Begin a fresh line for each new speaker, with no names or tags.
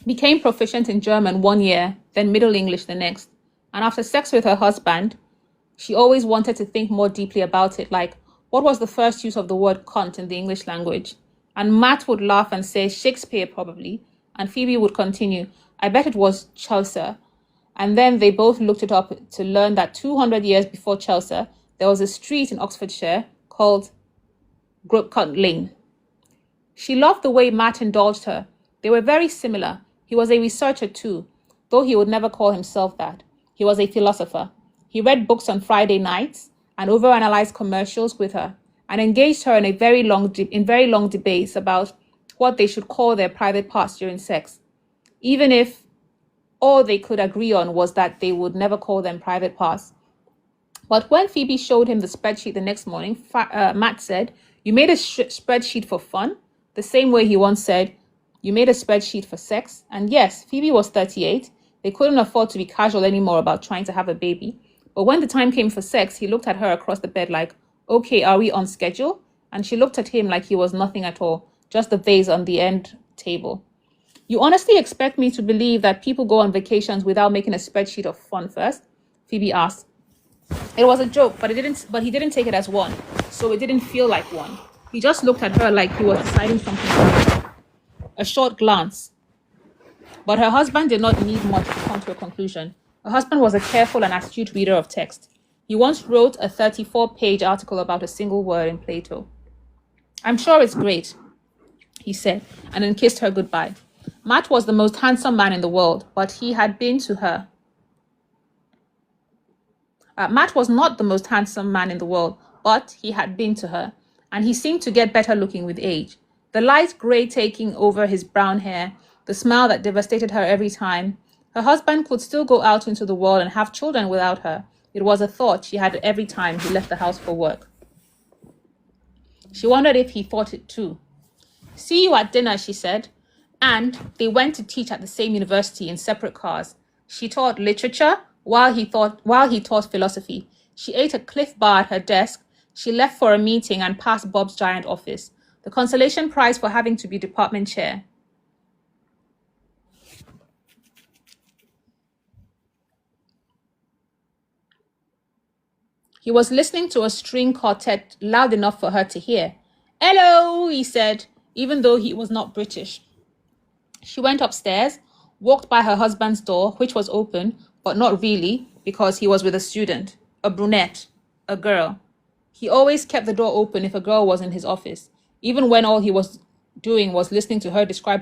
became proficient in German 1 year, then Middle English the next. And after sex with her husband, she always wanted to think more deeply about it, like, what was the first use of the word cunt in the English language? And Matt would laugh and say, Shakespeare probably. And Phoebe would continue, I bet it was Chaucer. And then they both looked it up to learn that 200 years before Chaucer, there was a street in Oxfordshire called Cunt Lane. She loved the way Matt indulged her. They were very similar. He was a researcher too, though he would never call himself that. He was a philosopher. He read books on Friday nights and overanalyzed commercials with her and engaged her in very long debates about what they should call their private parts during sex, even if all they could agree on was that they would never call them private parts. But when Phoebe showed him the spreadsheet the next morning, Matt said, you made a spreadsheet for fun, the same way he once said, you made a spreadsheet for sex. And yes, Phoebe was 38. They couldn't afford to be casual anymore about trying to have a baby. But when the time came for sex, he looked at her across the bed like, okay, are we on schedule? And she looked at him like he was nothing at all, just the vase on the end table. You honestly expect me to believe that people go on vacations without making a spreadsheet of fun first? Phoebe asked. It was a joke, but he didn't take it as one, so it didn't feel like one. He just looked at her like he was deciding something. A short glance. But her husband did not need much to come to a conclusion. Her husband was a careful and astute reader of text. He once wrote a 34-page article about a single word in Plato. I'm sure it's great, he said, and then kissed her goodbye. Matt was the most handsome man in the world, but he had been to her. Matt was not the most handsome man in the world, but he had been to her, and he seemed to get better looking with age. The light grey taking over his brown hair, the smile that devastated her every time. Her husband could still go out into the world and have children without her. It was a thought she had every time he left the house for work. She wondered if he thought it too. See you at dinner, she said. And they went to teach at the same university in separate cars. She taught literature while he taught philosophy. She ate a Cliff Bar at her desk. She left for a meeting and passed Bob's giant office, the consolation prize for having to be department chair. He was listening to a string quartet loud enough for her to hear. Hello, he said, even though he was not British. She went upstairs, walked by her husband's door, which was open, but not really, because he was with a student, a brunette, a girl. He always kept the door open if a girl was in his office, even when all he was doing was listening to her describe